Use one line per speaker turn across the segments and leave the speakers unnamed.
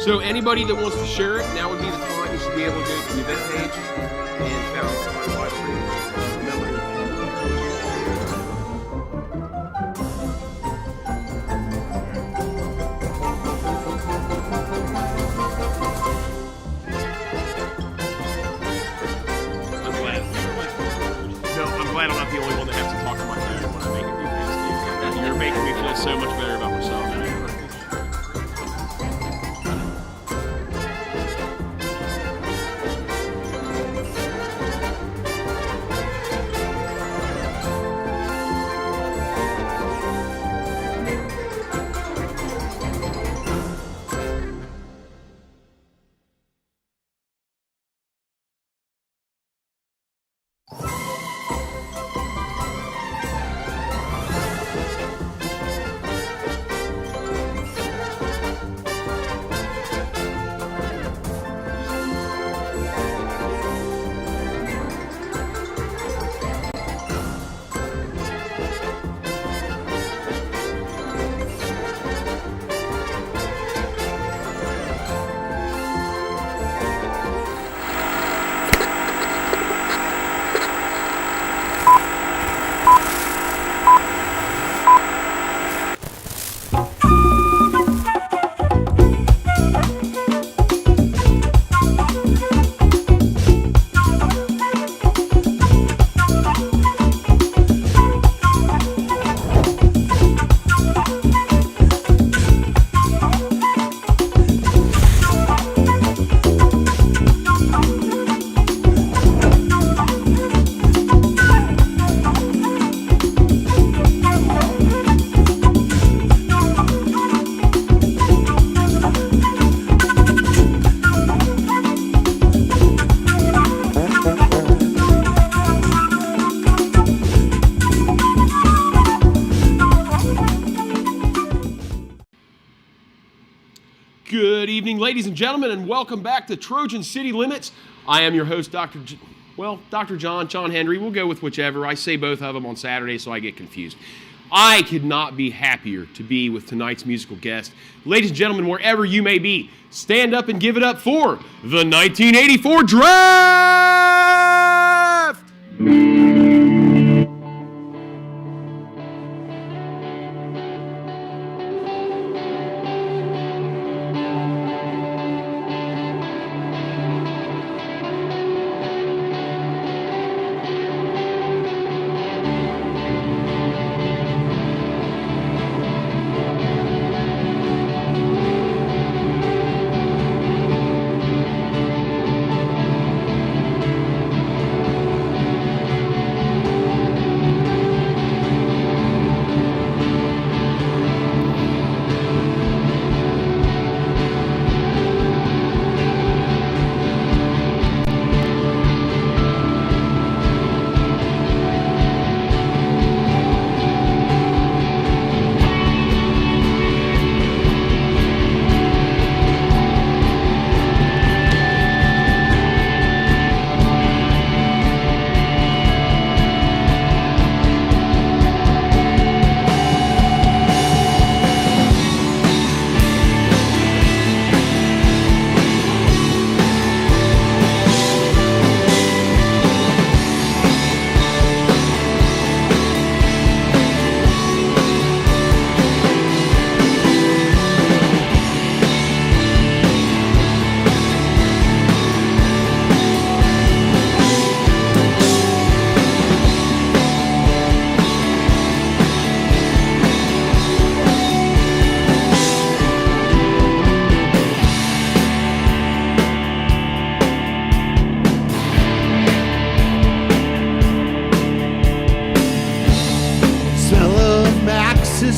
So anybody that wants to share it, now would be the time. You should be able to go to the event page and found my live stream. I'm glad I'm not the only one that has to talk to my phone when I make a new things. You're making me feel so much better about myself. Good evening, ladies and gentlemen, and welcome back to Trojan City Limits. I am your host, Dr. John Henry. We'll go with whichever. I say both of them on Saturday, so I get confused. I could not be happier to be with tonight's musical guest. Ladies and gentlemen, wherever you may be, stand up and give it up for the 1984 Draft!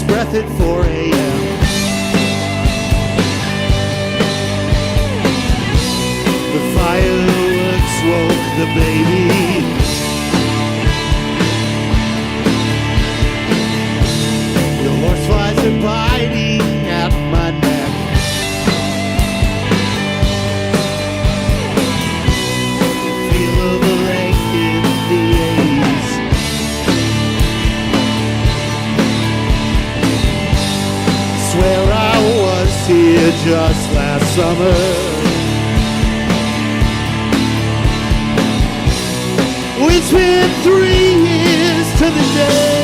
Breath at 4 a.m. The fireworks woke the baby. The horseflies are biting at my neck. Feel of the lake in the 80s. Swear I was here just last summer. It's been 3 years to the day.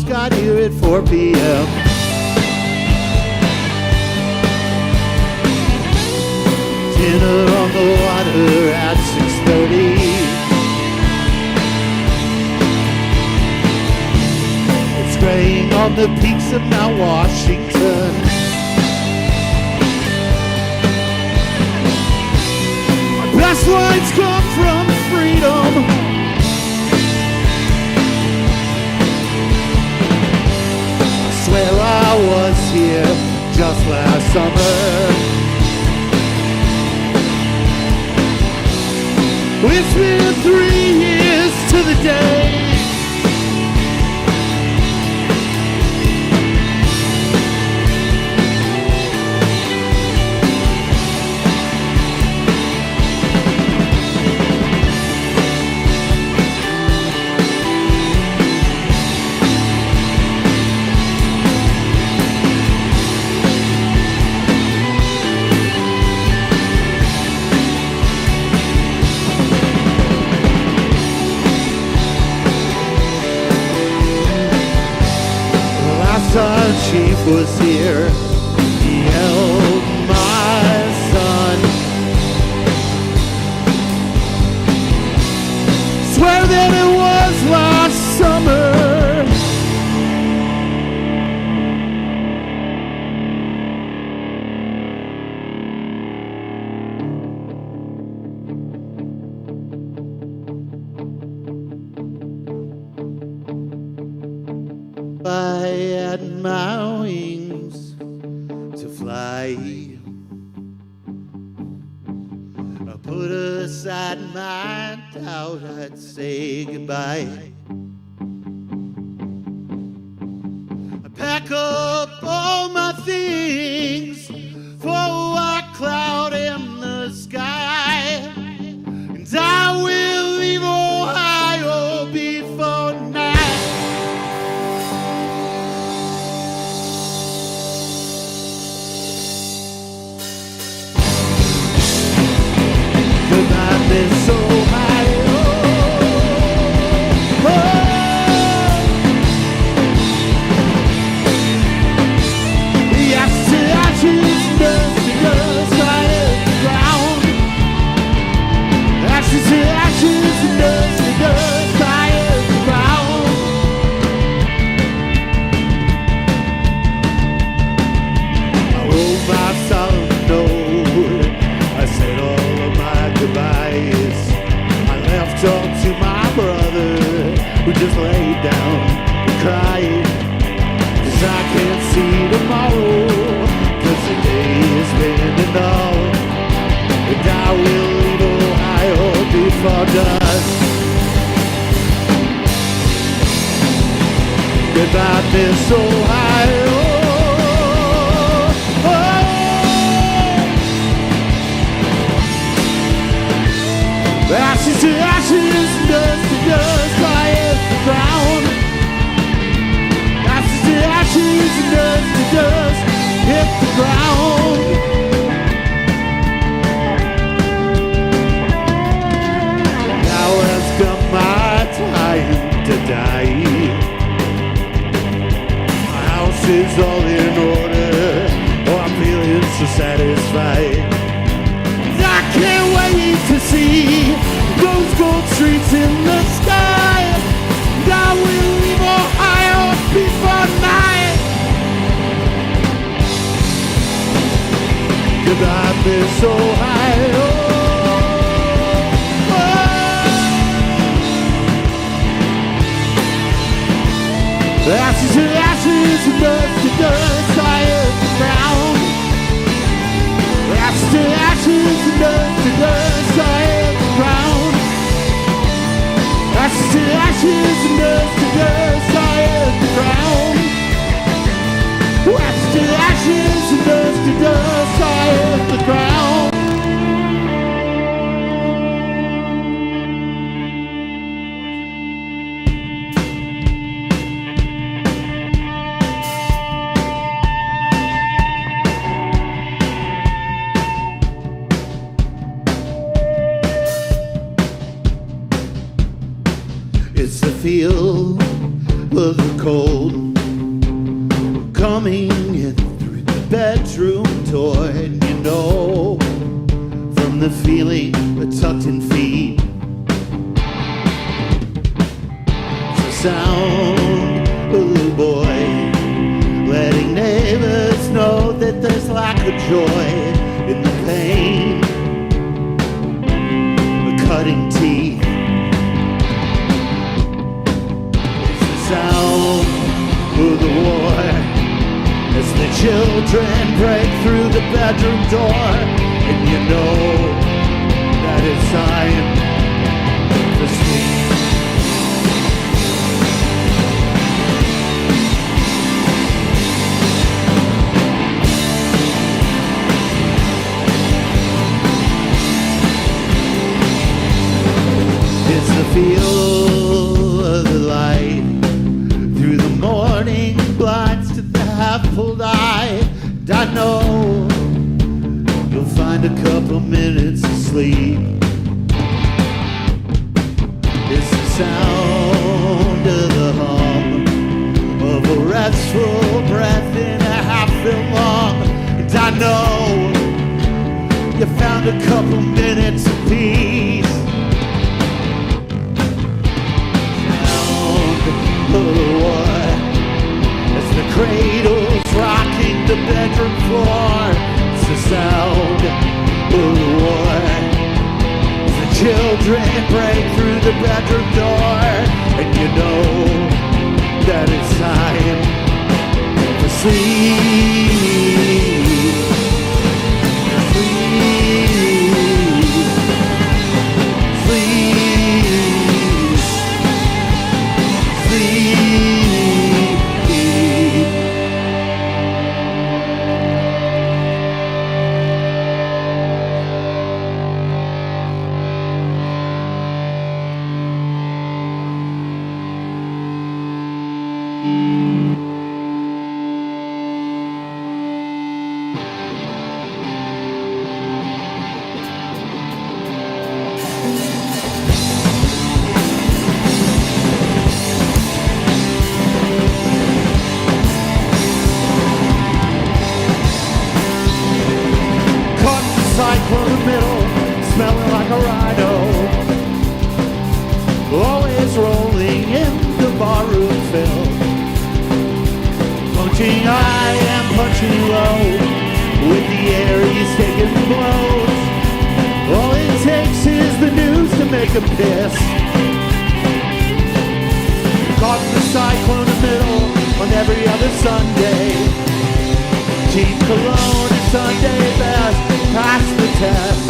Got here at 4 p.m. Dinner on the water at 6:30. It's graying on the peaks of Mount Washington. My best lines come from freedom. Swear I was here just last summer. It's been 3 years to the day. Our chief was here. He held my son. Swear that it was last summer. I had my wings to fly. I put aside my doubt I'd say goodbye. I pack up all my things for a white cloud in the sky, and I will leave Ohio before night. Goodbye, Miss Ohio. Oh. The ashes to ashes, dust to dust, fire to the ground. Ashes to ashes, dust to dust, fire to the ground. I wrote my solemn note. I said all of my goodbyes. I left all to my brother, who just laid down and cried. 'Cause I can't see tomorrow, 'cause the day is bending dull, and I will leave Ohio before dusk. Goodbye, Miss Ohio. Ashes to ashes, dust to dust, fire to the ground. Ashes to ashes, dust to dust, hit the ground. Now has come my time to die. My house is all in order. Oh, I'm feeling so satisfied. I can't wait to see those gold streets in the sky. I will leave Ohio before night. Goodbye, Miss Ohio. Ashes to ashes and dust to dust, I am the ground. Ashes to ashes and dust to dust, I am the ground. Ashes to ashes and dust to dust, I am the ground. Ashes to ashes and dust to dust, I am the ground. It's the feel of the cold coming in through the bedroom door, and you know from the feeling of tucked in feet, it's the sound of the boy letting neighbors know that there's lack of joy in the pain, the cutting teeth. Sound of the war as the children break through the bedroom door, and you know that it's time to sleep. It's the feel of the light through the morning blinds to the half-pulled eye. And I know you'll find a couple minutes of sleep. It's the sound of the hum of a restful breath in a half-filled lung. And I know you found a couple minutes of peace. As the cradle's rocking the bedroom floor, it's the sound of the war. As the children break through the bedroom door, and you know that it's time to sleep. Cyclone in the middle, smelling like a rhino, always rolling in the barroom fill. Punching high and punching low, with the air he's taking the blows. All it takes is the news to make him piss. Caught in the cyclone in the middle on every other Sunday. Cheap cologne and Sunday best, pass the test.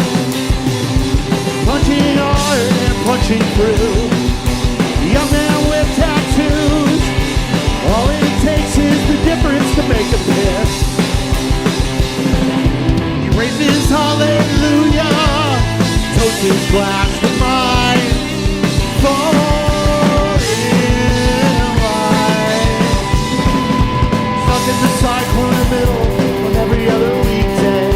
Punching hard and punching through, young man with tattoos. All it takes is the difference to make a piss. He raises hallelujah, toasts his glass to mine. Fall in line. Stuck in the cyclone in the middle on every other weekday.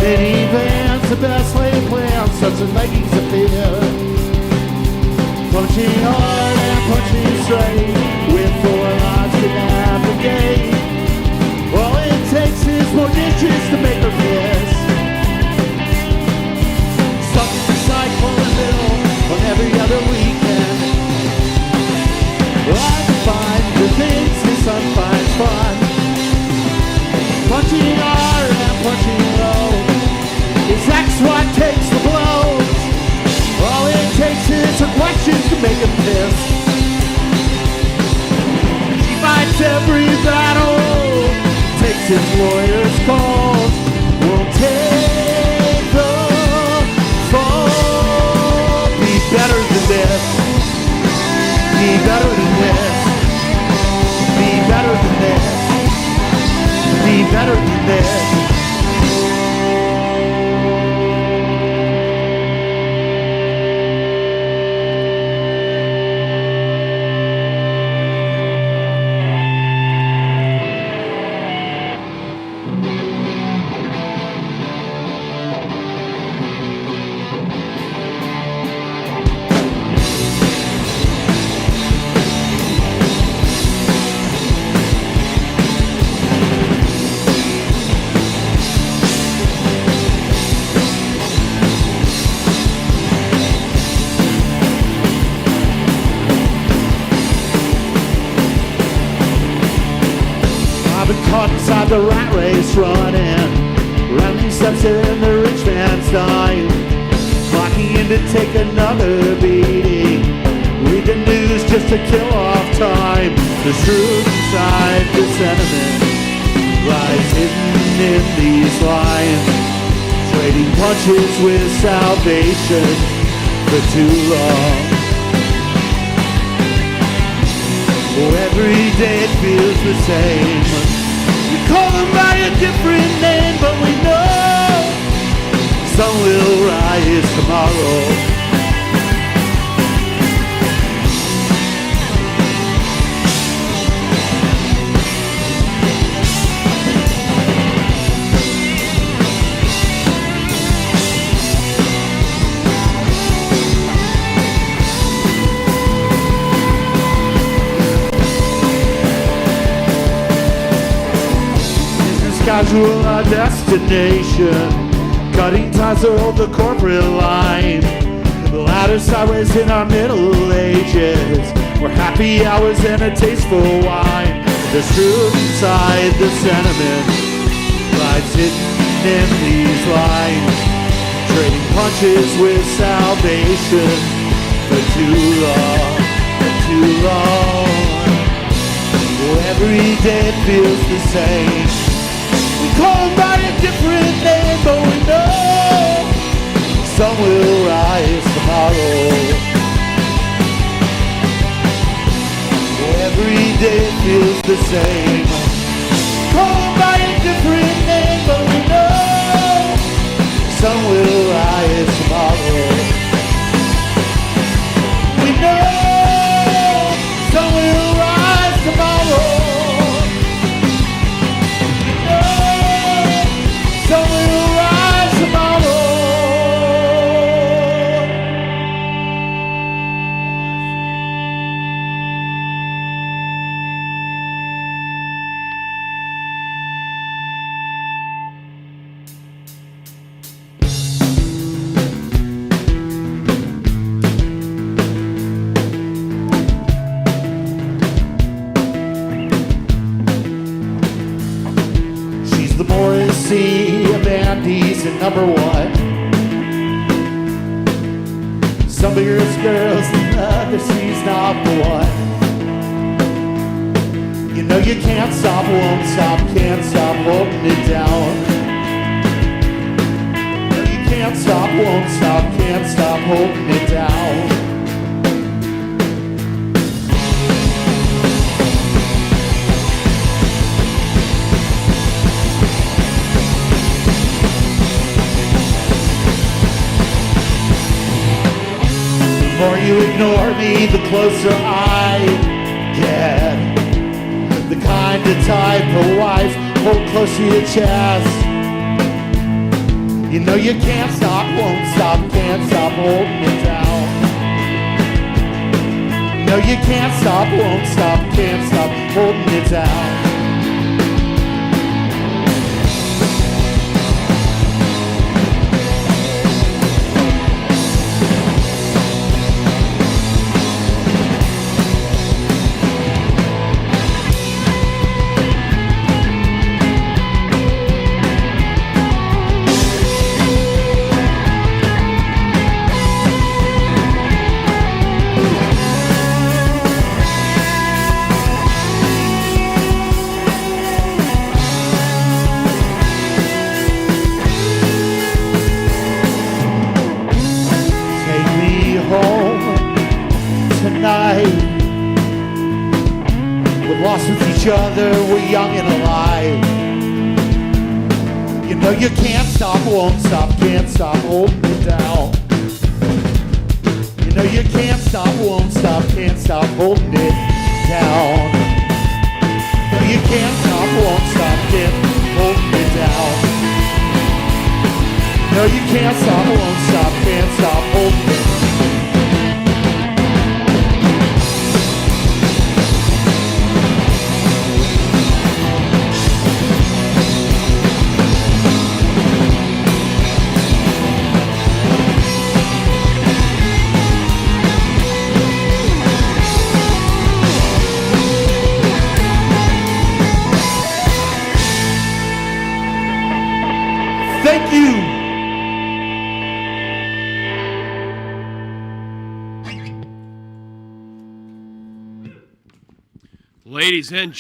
Minivans, the best laid plans, such as leggings appear. Punching hard and punching straight, with 4 lives to navigate. All it takes is more dishes to make her piss. Stuck in the cyclone in the middle on every other weekend. I find the things the sun finds fun. Punching hard and punching low, is X what takes the blows. All it takes is some questions to make him piss. every battle takes its lawyer's calls. Won't take the fall. Be better than this. Be better than this. Be better than this. Be better than this. Caught inside the rat race running, rounding steps in the rich man's dime, clocking in to take another beating, read the news just to kill off time. The truth inside the sentiment lies hidden in these lines, trading punches with salvation for too long. Every day it feels the same. We call them by a different name, but we know sun will rise tomorrow. Casual our destination, cutting ties to hold the corporate line. The ladder sideways in our middle ages, we're happy hours and a tasteful wine. There's truth inside the sentiment lies hidden in these lines, trading punches with salvation for too long, for too long. Every day it feels the same. Called by a different name, but we know sun will rise tomorrow. Every day it feels the same. Called by a different name, but we know sun will rise tomorrow. We know sun will rise tomorrow. Sun will rise tomorrow. She's the Morrissey of Andes and number one. Some bigger girls than others, she's not the one. You know you can't stop, won't stop, can't stop holding it down. No, you can't stop, won't stop, can't stop holding it down. The more you ignore me, the closer I get. The kind of type of wife hold close to your chest. You know you can't stop, won't stop, can't stop holding it down. No, you can't stop, won't stop, can't stop holding it down. lost with each other, we're young and alive. You know you can't stop, won't stop, can't stop holding it down. You know you can't stop, won't stop, can't stop holding it down. No, you can't stop, won't stop, can't holding it down. No, you can't stop, won't stop, can't stop holding it down. Thank you.
Ladies and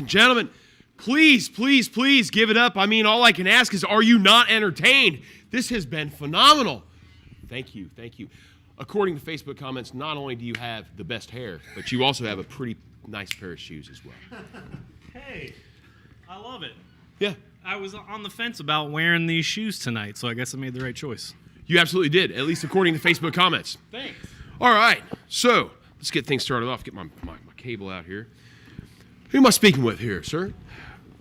gentlemen, please, please, please give it up. I mean, all I can ask is, are you not entertained? This has been phenomenal. Thank you, thank you. According to Facebook comments, not only do you have the best hair, but you also have a pretty nice pair of shoes as well.
Hey, I love it.
Yeah.
I was on the fence about wearing these shoes tonight, so I guess I made the right choice.
You absolutely did, at least according to Facebook comments.
Thanks.
All right, so let's get things started off. Get my cable out here. Who am I speaking with here, sir?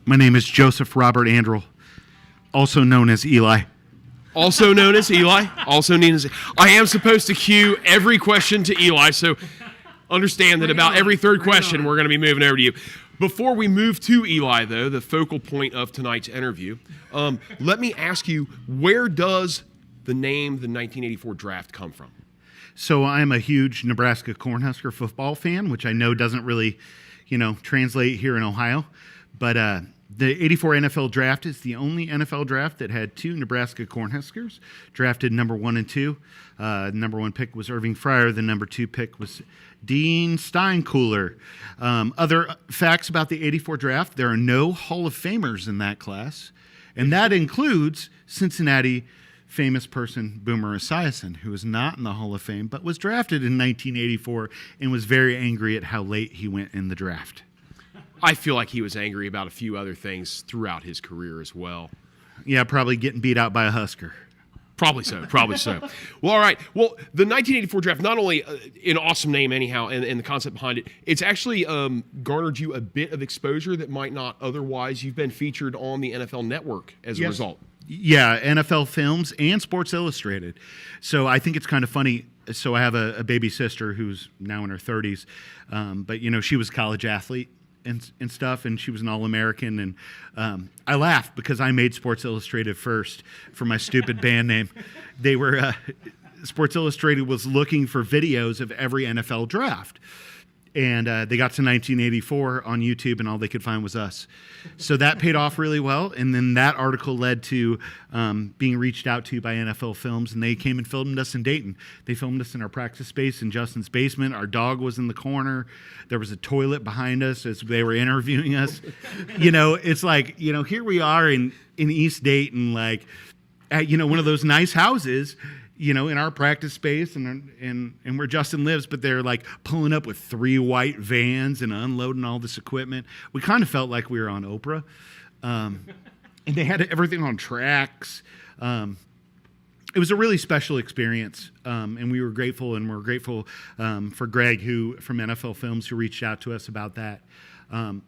My name is Joseph Robert Andrel, also known as Eli.
Also known as Eli. Also known as... I am supposed to cue every question to Eli, so understand that about every third question we're going to be moving over to you. Before we move to Eli, though, the focal point of tonight's interview, let me ask you, where does the name the 1984 draft come from?
So I'm a huge Nebraska Cornhusker football fan, which I know doesn't really, translate here in Ohio. But the 84 NFL draft is the only NFL draft that had two Nebraska Cornhuskers drafted number 1 and 2. The number 1 pick was Irving Fryer. The number 2 pick was Dean Steinkuhler. Other facts about the 84 draft, there are no Hall of Famers in that class, and that includes Cincinnati famous person Boomer Esiason, who is not in the Hall of Fame, but was drafted in 1984 and was very angry at how late he went in the draft.
I feel like he was angry about a few other things throughout his career as well.
Yeah, probably getting beat out by a Husker.
Probably so. Well, all right. Well, the 1984 draft, not only an awesome name anyhow, and the concept behind it, it's actually garnered you a bit of exposure that might not otherwise. You've been featured on the NFL Network as a result.
Yeah, NFL Films and Sports Illustrated. So I think it's kind of funny. So I have a baby sister who's now in her 30s, but, she was a college athlete and stuff, and she was an All-American, and I laughed because I made Sports Illustrated first for my stupid band name. They were Sports Illustrated was looking for videos of every NFL draft, and they got to 1984 on YouTube, and all they could find was us. So that paid off really well, and then that article led to being reached out to by NFL Films, and they came and filmed us in Dayton. They filmed us in our practice space in Justin's basement. Our dog was in the corner. There was a toilet behind us as they were interviewing us. It's like, here we are in East Dayton, like, at, one of those nice houses, in our practice space and where Justin lives, but they're like pulling up with 3 white vans and unloading all this equipment. We kind of felt like we were on Oprah. And they had everything on tracks. It was a really special experience, and we were grateful, and we're grateful for Greg, from NFL Films, who reached out to us about that.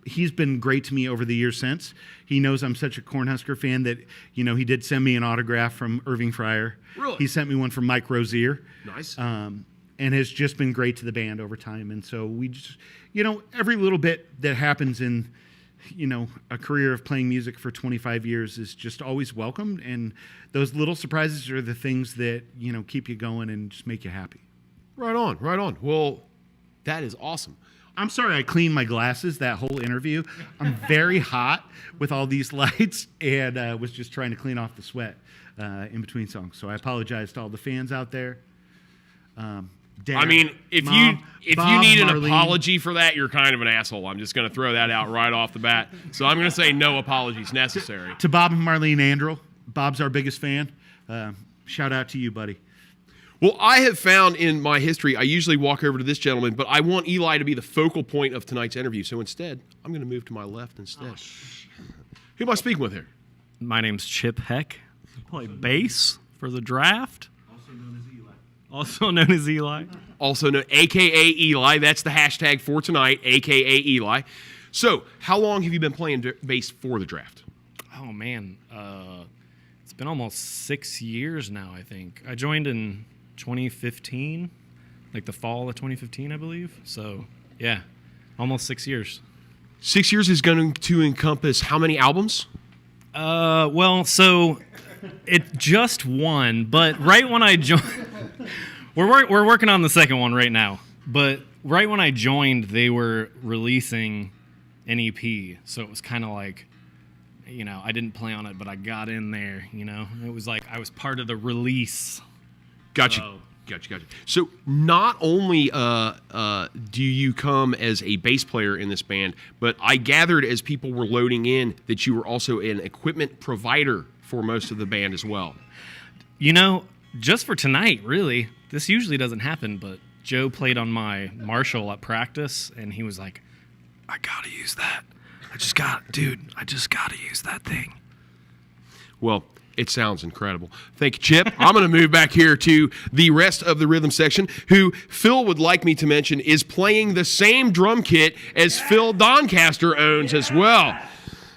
He's been great to me over the years since. He knows I'm such a Cornhusker fan that, he did send me an autograph from Irving Fryer.
Really?
He sent me one from Mike Rozier.
Nice.
And has just been great to the band over time. And so we just, every little bit that happens in, a career of playing music for 25 years is just always welcomed. And those little surprises are the things that, keep you going and just make you happy.
Right on. Well, that is awesome.
I'm sorry I cleaned my glasses that whole interview. I'm very hot with all these lights and was just trying to clean off the sweat in between songs. So I apologize to all the fans out there. Dad,
I mean, if
Mom,
you
Bob,
need an
Marlene.
apology for that, you're kind of an asshole. I'm just going to throw that out right off the bat. So I'm going to say no apologies necessary.
To Bob and Marlene Andrel. Bob's our biggest fan. Shout out to you, buddy.
Well, I have found in my history, I usually walk over to this gentleman, but I want Eli to be the focal point of tonight's interview. So instead, I'm going to move to my left instead. Who am I speaking with here?
My name's Chip Heck. I play bass for the draft. Also known as Eli.
Also known, a.k.a. Eli. That's the hashtag for tonight, a.k.a. Eli. So, how long have you been playing bass for the draft?
Oh, man. It's been almost 6 years now, I think. I joined in 2015, like the fall of 2015, I believe. So, yeah, almost 6 years.
6 years is going to encompass how many albums?
Well, so it just one, but right when I joined, we're working on the second one right now. But right when I joined, they were releasing an EP, so it was kind of like, you know, I didn't play on it, but I got in there. You know, it was like I was part of the release.
Gotcha. Gotcha. So not only do you come as a bass player in this band, but I gathered as people were loading in that you were also an equipment provider for most of the band as well.
You know, just for tonight, really. This usually doesn't happen, but Joe played on my Marshall at practice, and he was like, I gotta use that. I just gotta use that thing.
Well, it sounds incredible. Thank you, Chip. I'm going to move back here to the rest of the rhythm section, who Phil would like me to mention is playing the same drum kit as Phil Doncaster owns as well.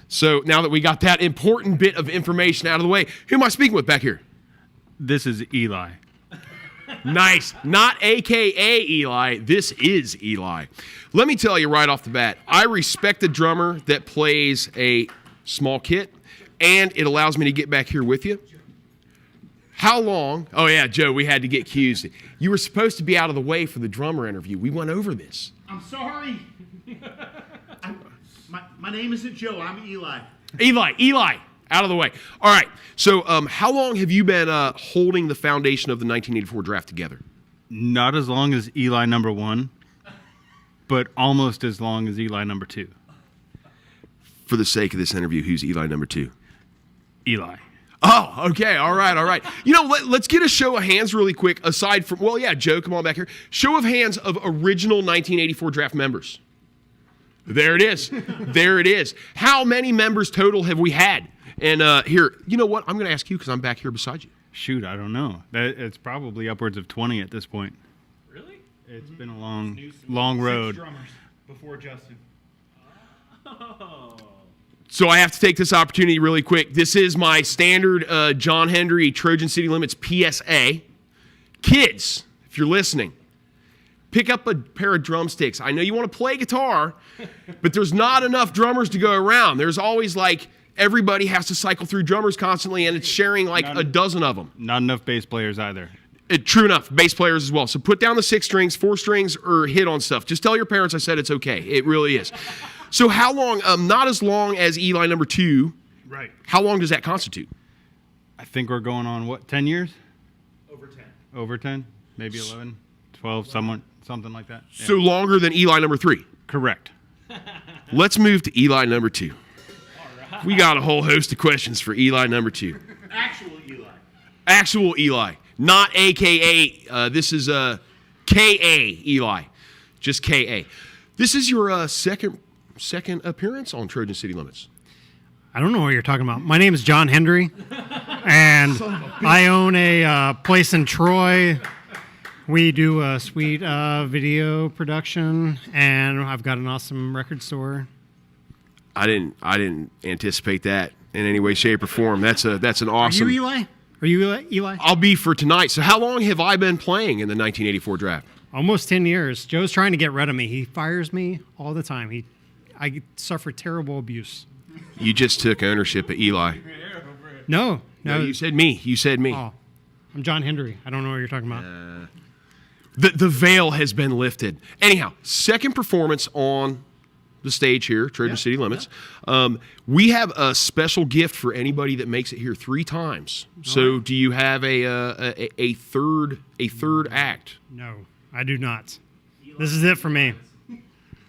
So now that we got that important bit of information out of the way, who am I speaking with back here?
This is Eli.
Nice. Not a.k.a. Eli. This is Eli. Let me tell you right off the bat, I respect the drummer that plays a small kit, and it allows me to get back here with you. How long? Oh, yeah, Joe, we had to get cues. You were supposed to be out of the way for the drummer interview. We went over this.
I'm sorry. My name isn't Joe. I'm Eli.
Eli, out of the way. All right. So how long have you been holding the foundation of the 1984 draft together?
Not as long as Eli number 1, but almost as long as Eli number 2.
For the sake of this interview, who's Eli number 2?
Eli.
Oh, okay. All right. You know, let's get a show of hands really quick, aside from, well, yeah, Joe, come on back here. Show of hands of original 1984 draft members. There it is. How many members total have we had? And here, you know what? I'm going to ask you because I'm back here beside you.
Shoot, I don't know. It's probably upwards of 20 at this point.
Really?
It's been a long road.
6 drummers before Justin.
So I have to take this opportunity really quick. This is my standard John Hendry Trojan City Limits PSA. Kids, if you're listening, pick up a pair of drumsticks. I know you want to play guitar, but there's not enough drummers to go around. There's always like everybody has to cycle through drummers constantly, and it's sharing like a dozen of them.
Not enough bass players either.
True enough, bass players as well. So put down the 6 strings, 4 strings, or hit on stuff. Just tell your parents I said it's okay. It really is. So how long, not as long as Eli number 2.
Right.
How long does that constitute?
I think we're going on, 10 years?
Over 10.
Over 10? Maybe 11? 12, something like that. Yeah.
So longer than Eli number 3.
Correct.
Let's move to Eli number 2. We got a whole host of questions for Eli number 2. Actual Eli. Not AKA. This is KA Eli. Just KA. This is your second appearance on Trojan City Limits.
I don't know what you're talking about. My name is John Hendry, and I own a place in Troy. We do a sweet video production, and I've got an awesome record store.
I didn't anticipate that in any way, shape, or form. That's an awesome.
Are you Eli? Are you Eli?
I'll be for tonight. So how long have I been playing in the 1984 draft?
Almost 10 years. Joe's trying to get rid of me. He fires me all the time. I suffer terrible abuse.
You just took ownership of Eli.
No,
You said me.
Oh, I'm John Hendry. I don't know what you're talking about.
The veil has been lifted. Anyhow, second performance on the stage here, Trojan City Limits. We have a special gift for anybody that makes it here 3 times. So, do you have a third act?
No, I do not. This is it for me.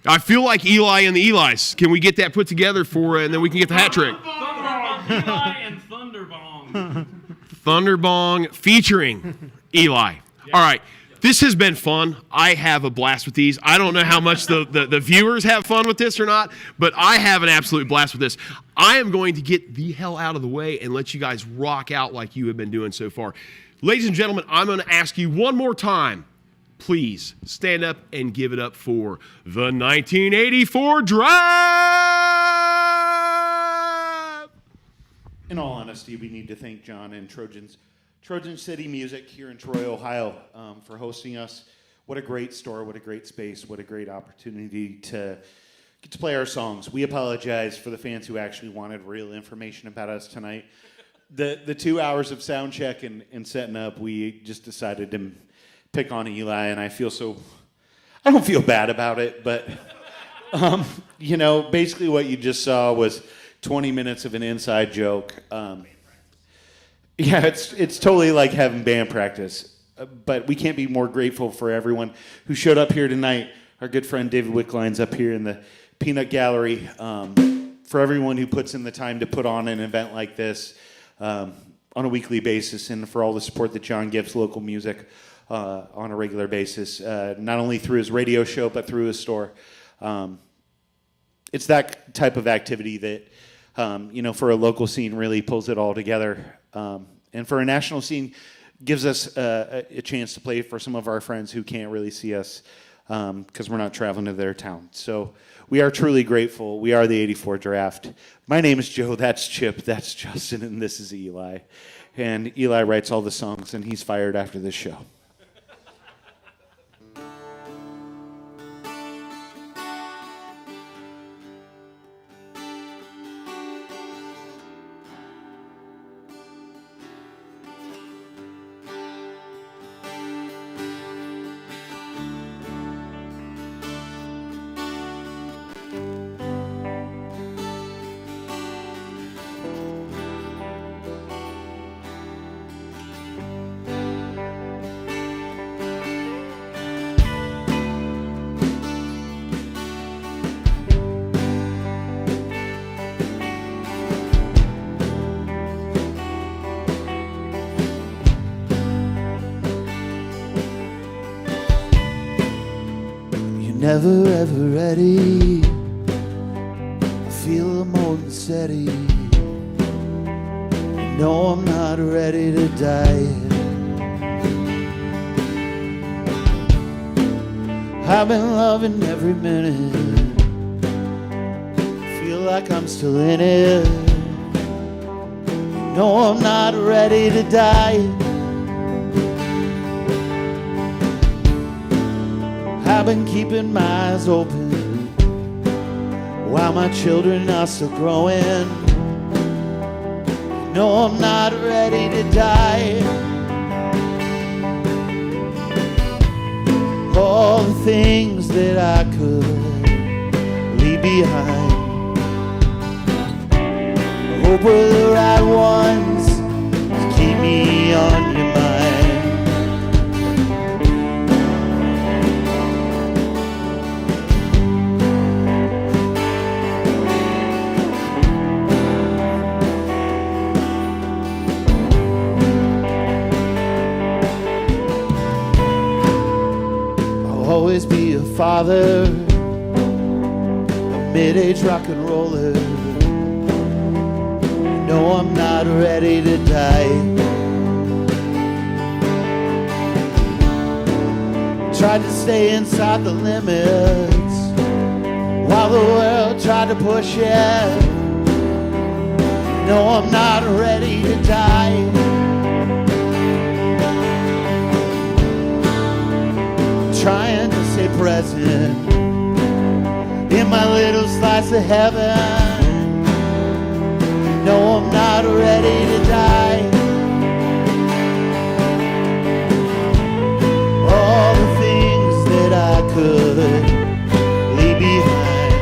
I feel like Eli and the Elis. Can we get that put together and then we can get the hat trick?
Eli and Thunderbong.
Thunderbong featuring Eli. All right. This has been fun. I have a blast with these. I don't know how much the viewers have fun with this or not, but I have an absolute blast with this. I am going to get the hell out of the way and let you guys rock out like you have been doing so far. Ladies and gentlemen, I'm going to ask you one more time. Please stand up and give it up for the 1984 Drive!
In all honesty, we need to thank John and Trojan City Music here in Troy, Ohio, for hosting us. What a great store, what a great space, what a great opportunity to get to play our songs. We apologize for the fans who actually wanted real information about us tonight. The 2 hours of sound check and setting up, we just decided to pick on Eli, and I don't feel bad about it, but basically what you just saw was 20 minutes of an inside joke. Yeah, it's totally like having band practice, but we can't be more grateful for everyone who showed up here tonight. Our good friend David Wickline's up here in the Peanut Gallery. For everyone who puts in the time to put on an event like this on a weekly basis, and for all the support that John gives local music on a regular basis, not only through his radio show, but through his store. It's that type of activity that, for a local scene really pulls it all together. And for a national scene, gives us a chance to play for some of our friends who can't really see us because we're not traveling to their town. So we are truly grateful. We are the 84 Draft. My name is Joe. That's Chip. That's Justin. And this is Eli. And Eli writes all the songs, and he's fired after this show.
Never ever ready. I feel more than steady. You know I'm not ready to die. I've been loving every minute. Feel like I'm still in it. You know I'm not ready to die. I've been keeping my eyes open while my children are still growing. No, I'm not ready to die. All the things that I could leave behind, I hope we're the right ones to keep me on your mind. Always be a father, a mid-age rock and roller. No, I'm not ready to die. Tried to stay inside the limits while the world tried to push it. No, I'm not ready to die. Trying to stay present in my little slice of heaven. No, I'm not ready to die. All the things that I could leave behind,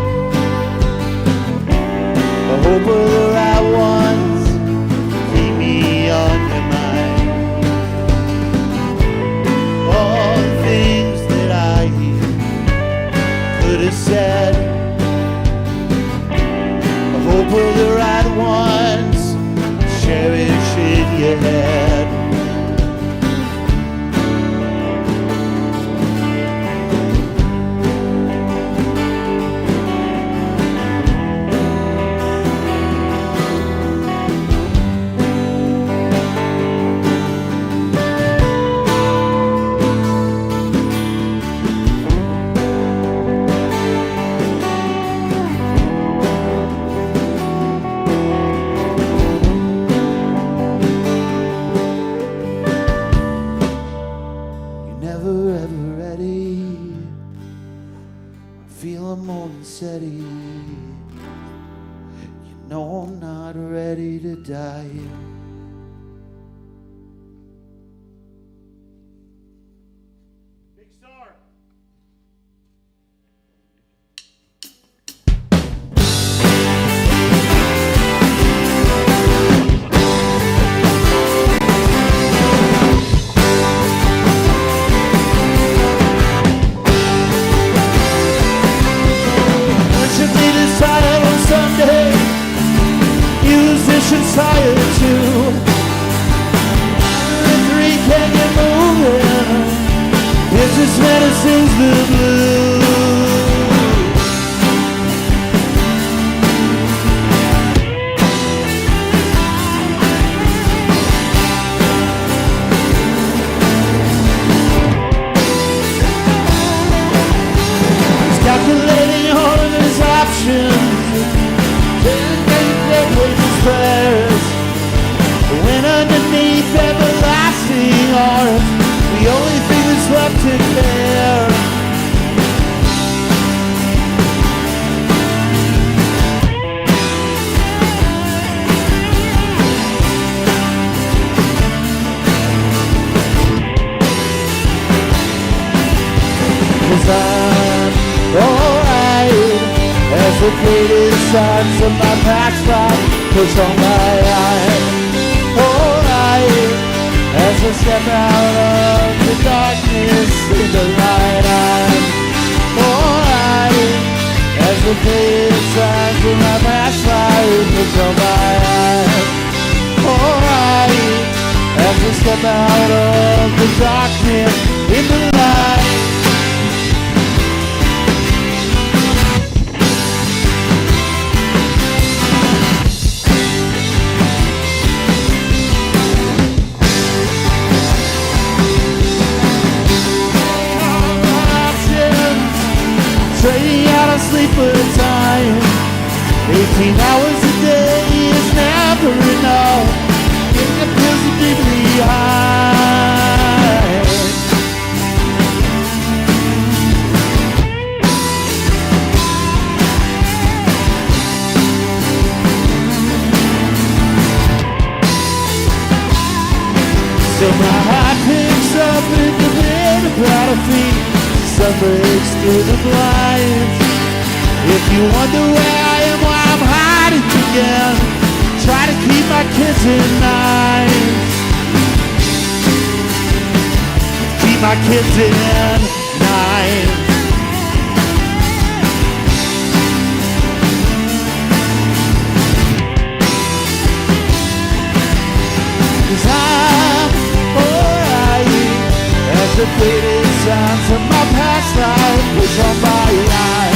I hope we're the right ones. Keep me on your mind. All the things I could have said, I hope we're the right ones. Cherish in your head. not ready to die yet. Big Star. Merchantly decided on Sunday, musicians hired too. The three can't get moving, businessman who sings the blues. He's calculating all of his options, dead wages prayers. When underneath everlasting arms, the only thing that's left in there. Cause I'm alright, as the faded signs of my past life push on my eyes. Alright, as I step out of the darkness in the light. I'm alright, as the faded signs of my past life push on my eyes. Alright, as I step out of the darkness in the light. Trading out on sleeper time, 18 hours a day is never enough. Getting the pills are deeply high. So my heart picks up in the bed of battlefield. Sun breaks through the blinds. If you wonder where I am, why I'm hiding again, try to keep my kids in line. Keep my kids in line. Cause I'm alright, as the faded signs of my past life was on my eye.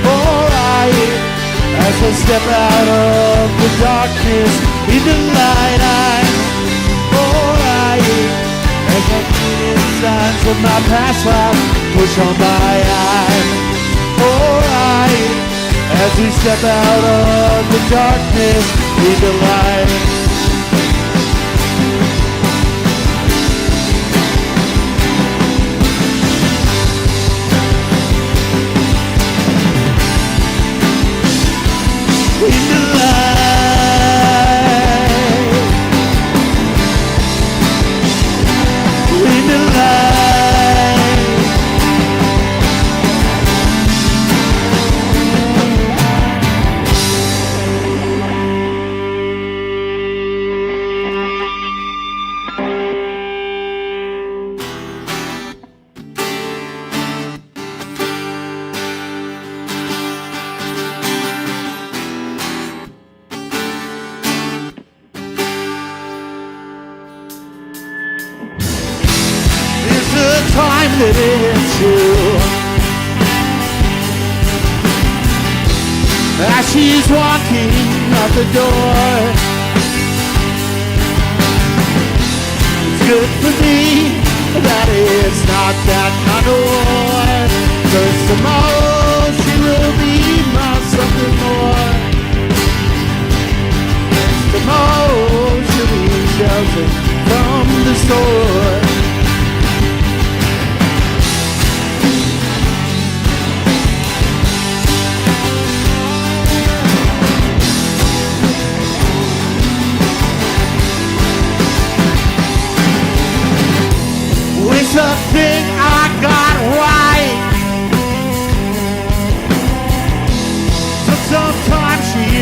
Alright, as I step out of the darkness in the light. I'm alright, as the faded signs of my past life push on my eye. Alright, as we step out of the darkness in the light. In the light, in the light. Time that it's you, as she's walking out the door. It's good for me that it's not that kind of war, 'cause tomorrow she will be my something more. Tomorrow she'll be sheltered from the store.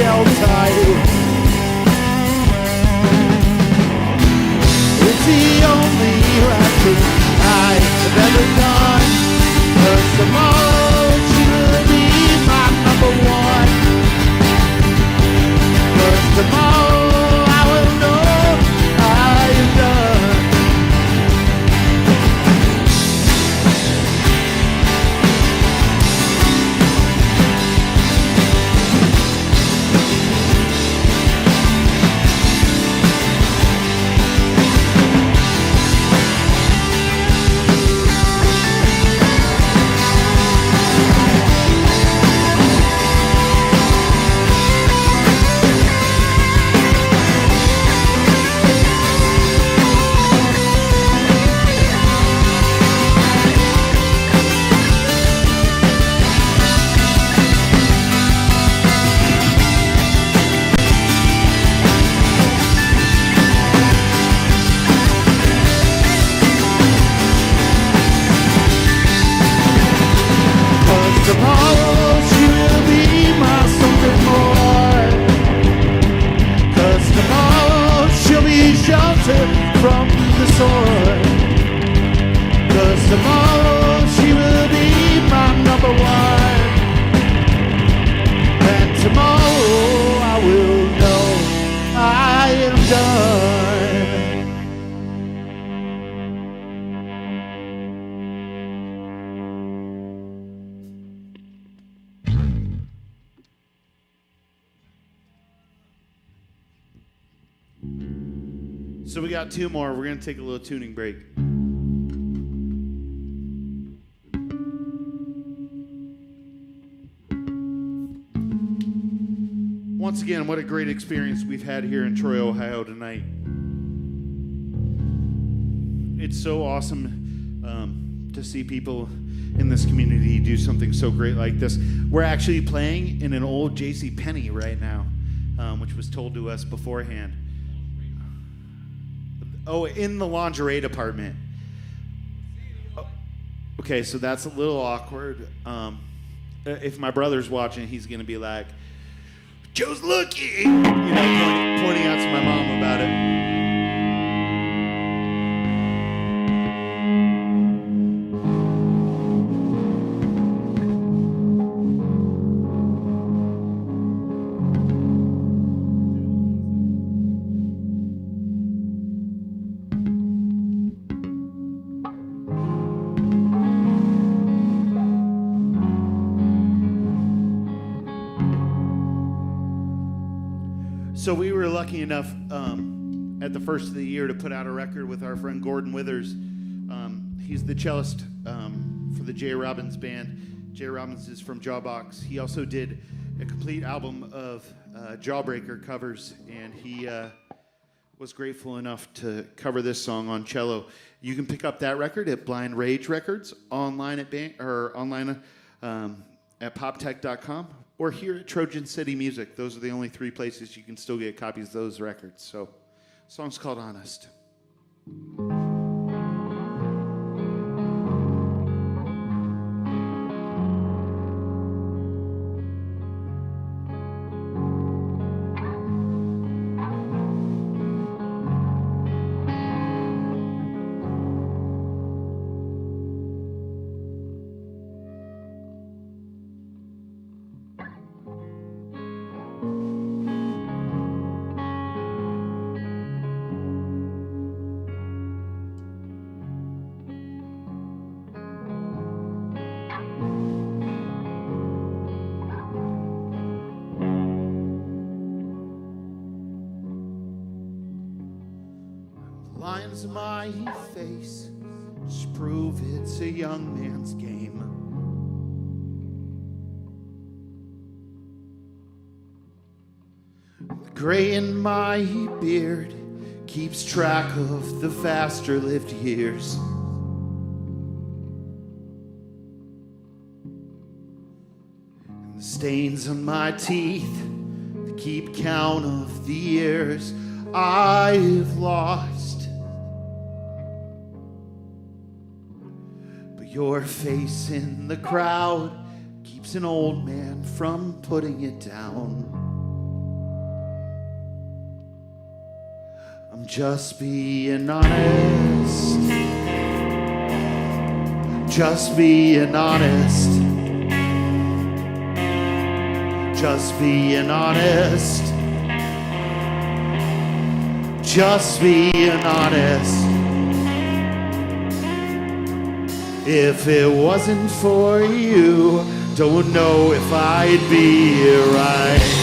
held tight. It's the only right thing I've ever done. 'Cause tomorrow she will be my number one. 'Cause tomorrow I will know I am done. Tomorrow she will be my something more. 'Cause tomorrow she'll be sheltered from the sword. 'Cause tomorrow she will be my number one. And tomorrow I will know I am done. So we got two more. We're going to take a little tuning break. Once again, what a great experience we've had here in Troy, Ohio tonight. It's so awesome to see people in this community do something so great like this. We're actually playing in an old J.C. Penney right now, which was told to us beforehand. Oh, in the lingerie department. Oh, okay, so that's a little awkward. If my brother's watching, he's going to be like, Joe's looking! Pointing out to my mom about it. So we were lucky enough at the first of the year to put out a record with our friend Gordon Withers. He's the cellist for the J. Robbins band. J. Robbins is from Jawbox. He also did a complete album of Jawbreaker covers, and he was grateful enough to cover this song on cello. You can pick up that record at Blind Rage Records, online at poptech.com. Or here at Trojan City Music. Those are the only three places you can still get copies of those records. So, the song's called Honest. Lines in my face just prove it's a young man's game. The gray in my beard keeps track of the faster lived years. And the stains on my teeth that keep count of the years I've lost. Your face in the crowd keeps an old man from putting it down. I'm just being honest. Just being honest. Just being honest. Just being honest. If it wasn't for you, don't know if I'd be here right.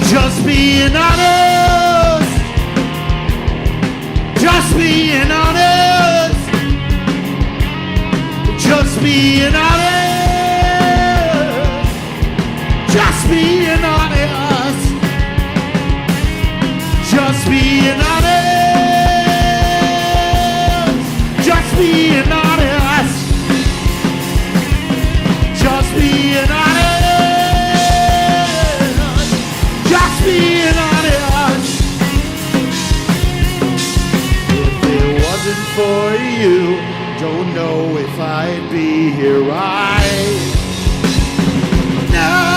Just being honest. Just being honest. Just being honest. Just being honest. Just being honest. Just being honest. Just being honest. Just being honest. If it wasn't for you, don't know if I'd be here right now.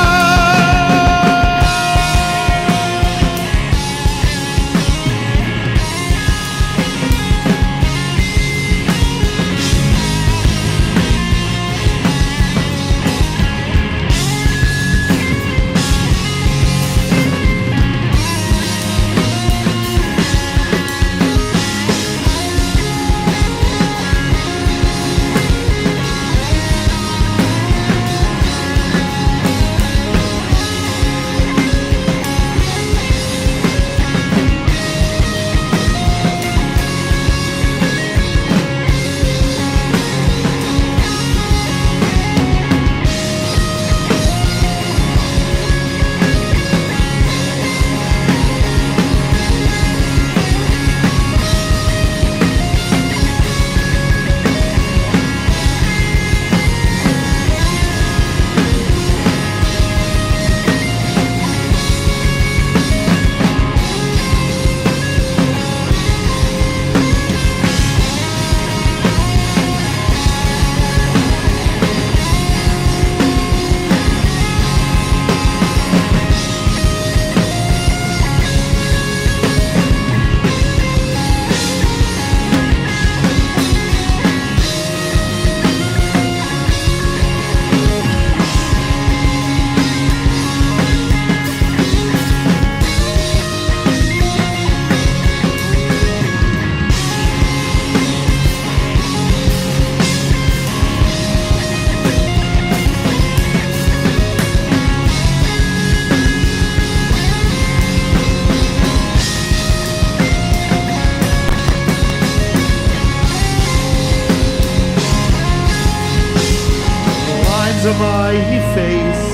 To my face,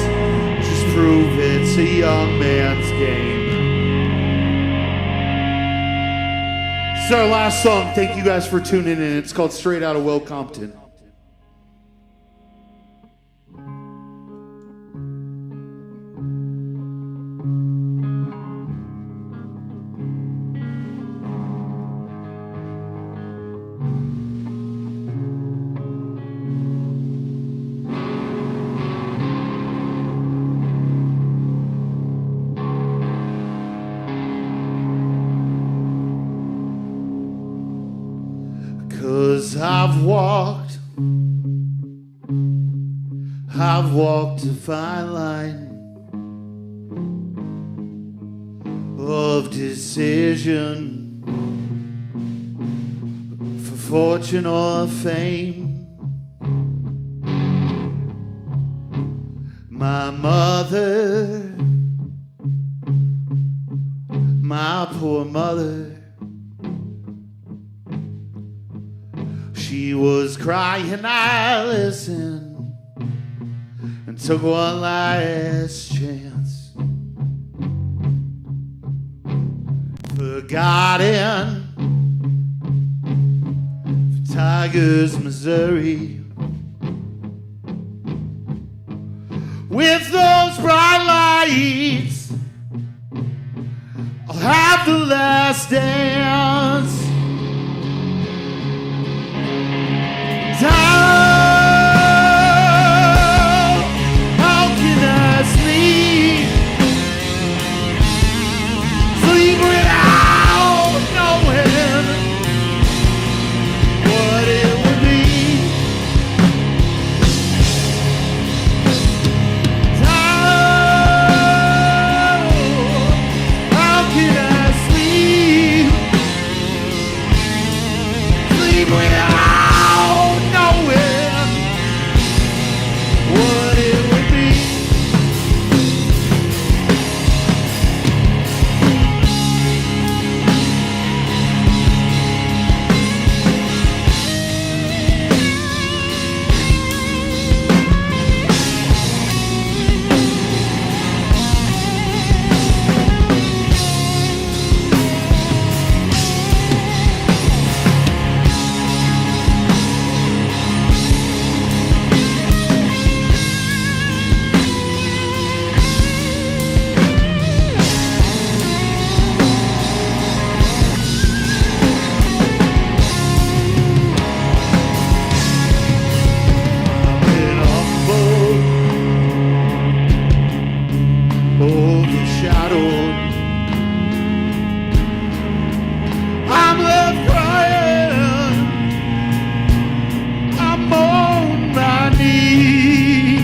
just prove it's a young man's game. It's our last song. Thank you guys for tuning in. It's called Straight Outta Will Compton. Cause I've walked a fine line of decision for fortune or fame. My mother, my poor mother, she was crying, I listened, and took one last chance. Forgotten for Tigers, Missouri. With those bright lights, I'll have the last dance. How can I sleep? Sleep without knowing what it would be. How can I sleep? Sleep without knowing what it would be. Been humbled, overshadowed. I'm left crying. I'm on my knees.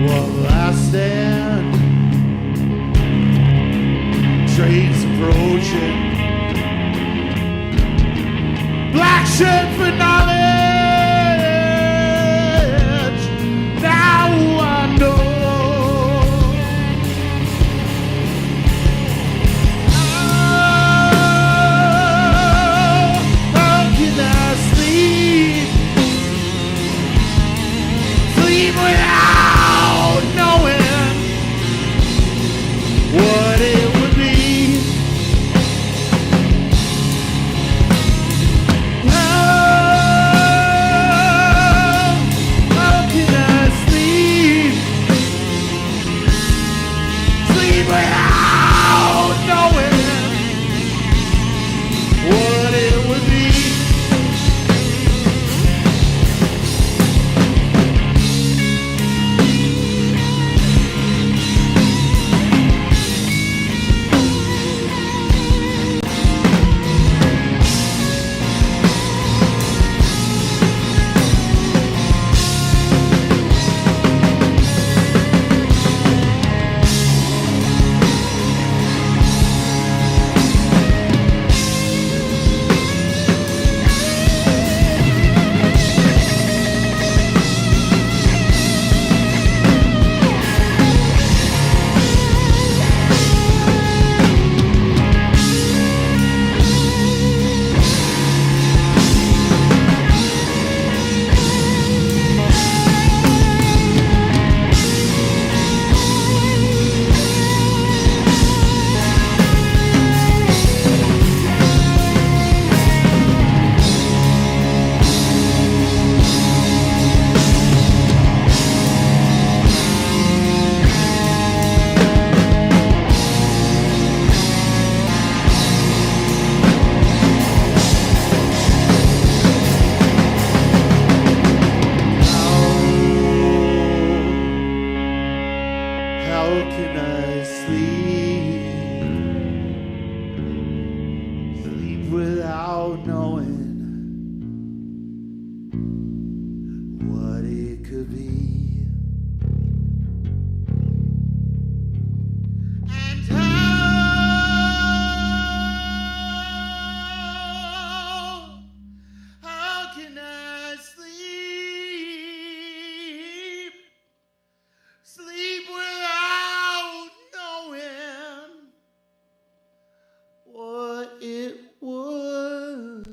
One last stand. Trains approaching. Black shirt for knowledge. Now I know. How can I sleep? Sleep without knowing what it would be. How can I sleep? Sleep without knowing what it would be. How can I sleep? Sleep without knowing what it could be. And how can I sleep? Sleep without knowing what it would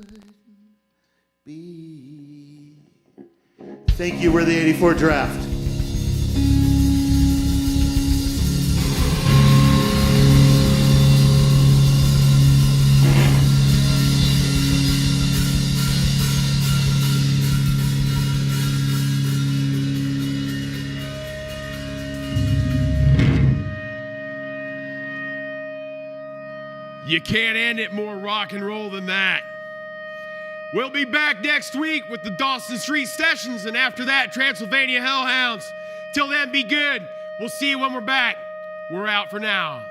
be. Thank you. We're the 84 draft.
You can't end it more rock and roll than that. We'll be back next week with the Dawson Street Sessions, and after that, Transylvania Hellhounds. Till then, be good. We'll see you when we're back. We're out for now.